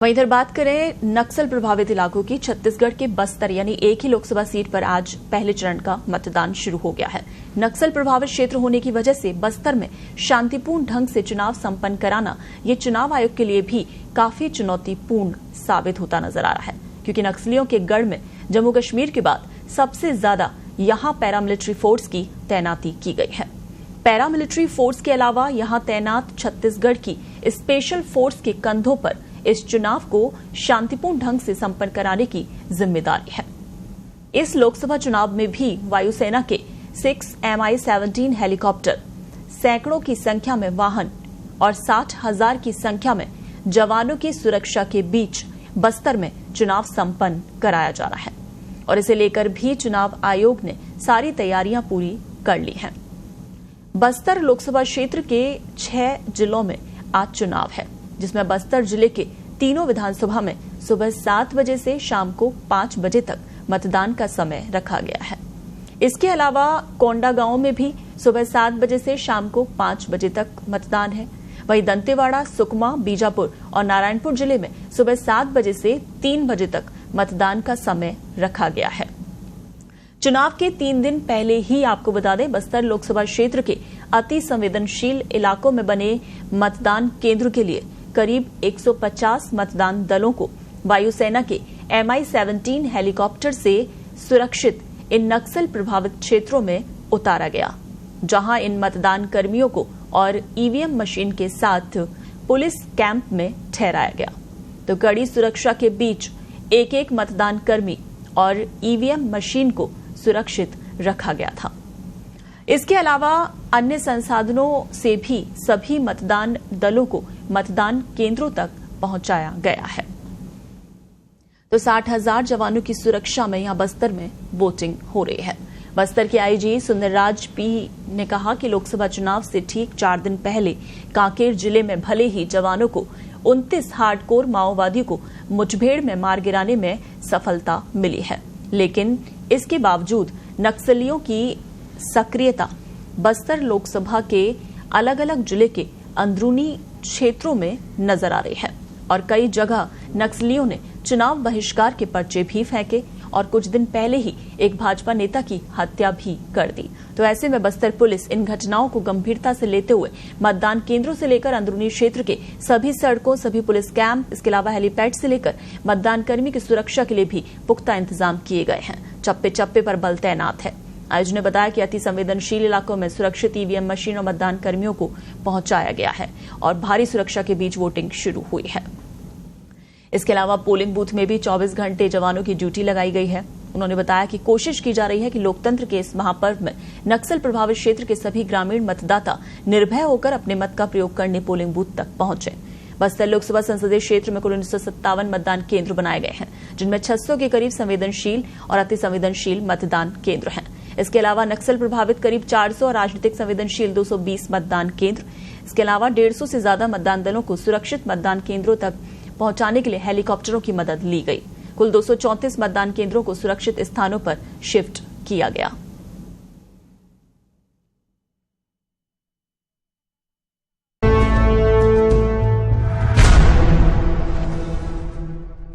वहीं इधर बात करें नक्सल प्रभावित इलाकों की। छत्तीसगढ़ के बस्तर यानी एक ही लोकसभा सीट पर आज पहले चरण का मतदान शुरू हो गया है। नक्सल प्रभावित क्षेत्र होने की वजह से बस्तर में शांतिपूर्ण ढंग से चुनाव संपन्न कराना ये चुनाव आयोग के लिए भी काफी चुनौतीपूर्ण साबित होता नजर आ रहा है, क्योंकि नक्सलियों के गढ़ में जम्मू कश्मीर के बाद सबसे ज्यादा यहां पैरामिलिट्री फोर्स की तैनाती की गई है। पैरामिलिट्री फोर्स के अलावा यहां तैनात छत्तीसगढ़ की स्पेशल फोर्स के कंधों पर इस चुनाव को शांतिपूर्ण ढंग से संपन्न कराने की जिम्मेदारी है। इस लोकसभा चुनाव में भी वायुसेना के 6 Mi-17 हेलीकॉप्टर, सैकड़ों की संख्या में वाहन और 60,000 की संख्या में जवानों की सुरक्षा के बीच बस्तर में चुनाव संपन्न कराया जा रहा है और इसे लेकर भी चुनाव आयोग ने सारी तैयारियां पूरी कर ली हैं। बस्तर लोकसभा क्षेत्र के 6 जिलों में आज चुनाव है, जिसमें बस्तर जिले के तीनों विधानसभा में सुबह 7 बजे से शाम को 5 बजे तक मतदान का समय रखा गया है। इसके अलावा कोंडागांव में भी सुबह 7 बजे से शाम को 5 बजे तक मतदान है। वहीं दंतेवाड़ा, सुकमा, बीजापुर और नारायणपुर जिले में सुबह 7 बजे से 3 बजे तक मतदान का समय रखा गया है। चुनाव के 3 दिन पहले ही आपको बता दें, बस्तर लोकसभा क्षेत्र के अति संवेदनशील इलाकों में बने मतदान केंद्र के लिए करीब 150 मतदान दलों को वायुसेना के Mi-17 हेलीकॉप्टर से सुरक्षित इन नक्सल प्रभावित क्षेत्रों में उतारा गया, जहां इन मतदान कर्मियों को और ईवीएम मशीन के साथ पुलिस कैंप में ठहराया गया। तो कड़ी सुरक्षा के बीच एक मतदान कर्मी और ईवीएम मशीन को सुरक्षित रखा गया था। इसके अलावा अन्य संसाधनों से भी सभी मतदान दलों को मतदान केंद्रों तक पहुंचाया गया है। तो 60,000 जवानों की सुरक्षा में यहां बस्तर में वोटिंग हो रही है। बस्तर के आईजी सुंदरराज पी ने कहा कि लोकसभा चुनाव से ठीक 4 दिन पहले कांकेर जिले में भले ही जवानों को 29 हार्डकोर माओवादियों को मुठभेड़ में मार गिराने में सफलता मिली है, लेकिन इसके बावजूद नक्सलियों की सक्रियता बस्तर लोकसभा के अलग अलग जिले के अंदरूनी क्षेत्रों में नजर आ रही है और कई जगह नक्सलियों ने चुनाव बहिष्कार के पर्चे भी फेंके और कुछ दिन पहले ही एक भाजपा नेता की हत्या भी कर दी। तो ऐसे में बस्तर पुलिस इन घटनाओं को गंभीरता से लेते हुए मतदान केंद्रों से लेकर अंदरूनी क्षेत्र के सभी सड़कों, सभी पुलिस कैंप, इसके अलावा हेलीपैड से लेकर मतदान कर्मी की सुरक्षा के लिए भी पुख्ता इंतजाम किए गए हैं। चप्पे चप्पे पर बल तैनात है। आयोजन ने बताया कि अति संवेदनशील इलाकों में सुरक्षित ईवीएम मशीन और मतदान कर्मियों को पहुंचाया गया है और भारी सुरक्षा के बीच वोटिंग शुरू हुई है। इसके अलावा पोलिंग बूथ में भी 24 घंटे जवानों की ड्यूटी लगाई गई है। उन्होंने बताया कि कोशिश की जा रही है कि लोकतंत्र के इस महापर्व में नक्सल प्रभावित क्षेत्र के सभी ग्रामीण मतदाता निर्भय होकर अपने मत का प्रयोग करने पोलिंग बूथ तक पहुंचे। बस्तर लोकसभा संसदीय क्षेत्र में कुल 1957 मतदान केंद्र बनाए गए हैं, जिनमें 600 के करीब संवेदनशील और अति संवेदनशील मतदान केंद्र हैं। इसके अलावा नक्सल प्रभावित करीब 400 और राजनीतिक संवेदनशील 220 मतदान केंद्र। इसके अलावा 150 से ज्यादा मतदान दलों को सुरक्षित मतदान केंद्रों तक पहुंचाने के लिए हेलीकॉप्टरों की मदद ली गई। कुल 234 मतदान केंद्रों को सुरक्षित स्थानों पर शिफ्ट किया गया।